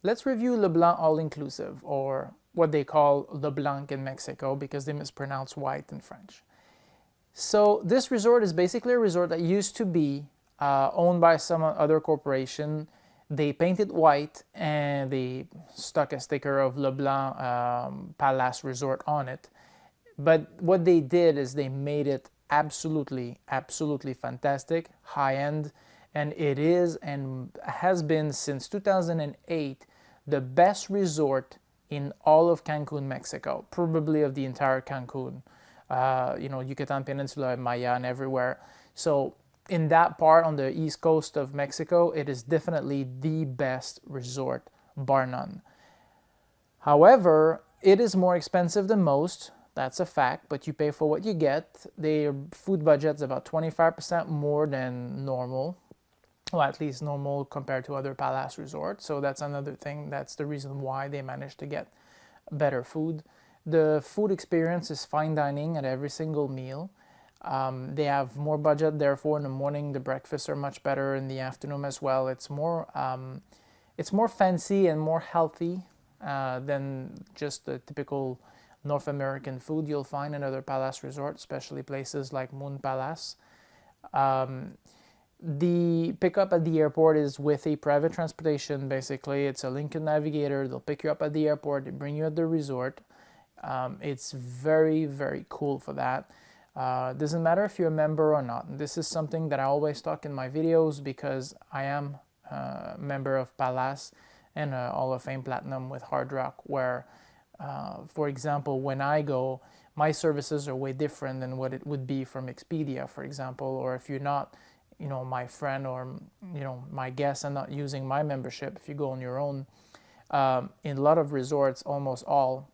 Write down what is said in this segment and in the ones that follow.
let's review Le Blanc All-Inclusive, or what they call Le Blanc in Mexico because they mispronounce white in French. So this resort is basically a resort that used to be owned by some other corporation. They painted white and they stuck a sticker of Le Blanc Palace Resort on it. But what they did is they made it absolutely fantastic, high-end, and it is and has been since 2008 the best resort in all of Cancun, Mexico, probably of the entire Cancun. Yucatan Peninsula, Maya, and everywhere. So in that part on the east coast of Mexico, it is definitely the best resort, bar none. However, it is more expensive than most. That's a fact, but you pay for what you get. Their food budget's about 25% more than normal. Well, at least normal compared to other palace resorts. So that's another thing. That's the reason why they managed to get better food. The food experience is fine dining at every single meal. They have more budget, therefore in the morning the breakfasts are much better, in the afternoon as well. It's more fancy and more healthy than just the typical North American food you'll find in other palace resorts, especially places like Moon Palace. The pickup at the airport is with a private transportation. Basically, it's a Lincoln Navigator. They'll pick you up at the airport, they bring you at the resort. It's very cool for that. Doesn't matter if you're a member or not. This is something that I always talk in my videos because I am a member of Palace and Hall of Fame Platinum with Hard Rock, where for example, when I go, my services are way different than what it would be from Expedia, for example. Or if you're not, my friend or, my guest and not using my membership, if you go on your own, in a lot of resorts, almost all,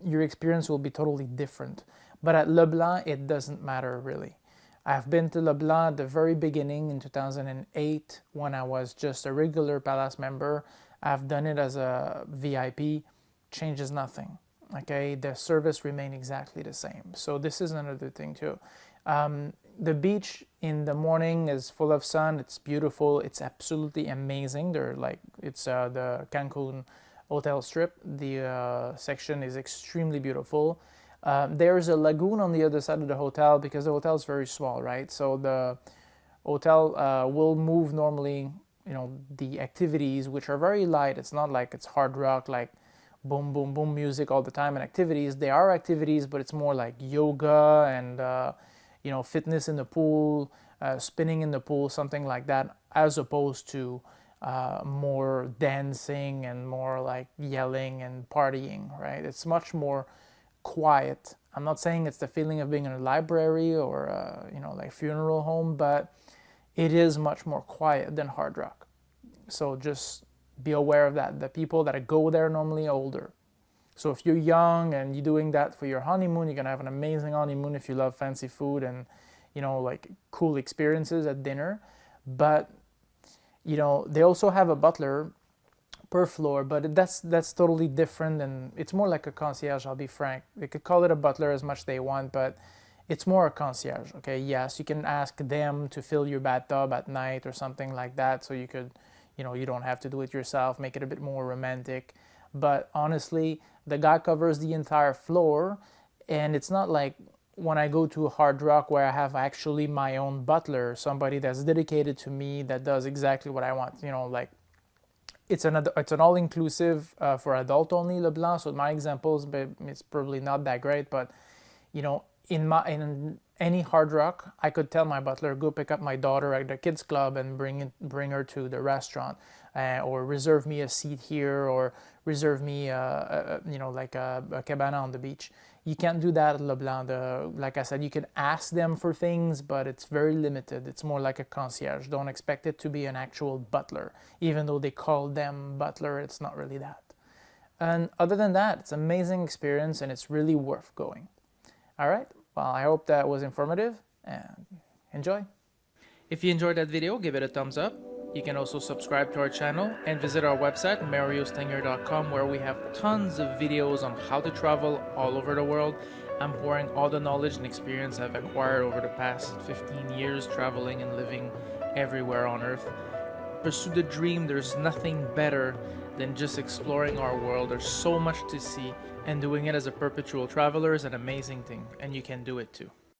your experience will be totally different. But at Le Blanc, it doesn't matter really. I've been to Le Blanc at the very beginning in 2008 when I was just a regular Palace member. I've done it as a VIP. Changes nothing. Okay, the service remain exactly the same. So this is another thing too. The beach in the morning is full of sun. It's beautiful. It's absolutely amazing. It's the Cancun hotel strip. The section is extremely beautiful. There's a lagoon on the other side of the hotel because the hotel is very small, right? So the hotel will move normally, the activities, which are very light. It's not like it's hard rock, like boom, boom, boom music all the time and activities. They are activities, but it's more like yoga and, fitness in the pool, spinning in the pool, something like that, as opposed to more dancing and more like yelling and partying, right? It's much more quiet. I'm not saying it's the feeling of being in a library or, like funeral home, but it is much more quiet than Hard Rock. So just be aware of that. The people that go there normally are older. So if you're young and you're doing that for your honeymoon, you're going to have an amazing honeymoon if you love fancy food and, like cool experiences at dinner. But, they also have a butler per floor, but that's totally different, and it's more like a concierge, I'll be frank. They could call it a butler as much they want, but it's more a concierge, okay? Yes, you can ask them to fill your bathtub at night or something like that, so you could, you don't have to do it yourself, make it a bit more romantic. But honestly, the guy covers the entire floor, and it's not like when I go to Hard Rock where I have actually my own butler, somebody that's dedicated to me that does exactly what I want, like it's an all-inclusive for adult only Le Blanc. So my examples, it's probably not that great, but in any Hard Rock, I could tell my butler, go pick up my daughter at the kids club and bring her to the restaurant, or reserve me a seat here, or reserve me like a cabana on the beach. You can't do that at Le Blanc. Like I said, you can ask them for things, but it's very limited. It's more like a concierge. Don't expect it to be an actual butler. Even though they call them butler, it's not really that. And other than that, it's an amazing experience and it's really worth going. All right, well, I hope that was informative and enjoy. If you enjoyed that video, give it a thumbs up. You can also subscribe to our channel and visit our website, mariostengler.com, where we have tons of videos on how to travel all over the world. I'm pouring all the knowledge and experience I've acquired over the past 15 years traveling and living everywhere on Earth. pursue the dream. There's nothing better than just exploring our world. There's so much to see, and doing it as a perpetual traveler is an amazing thing, and you can do it too.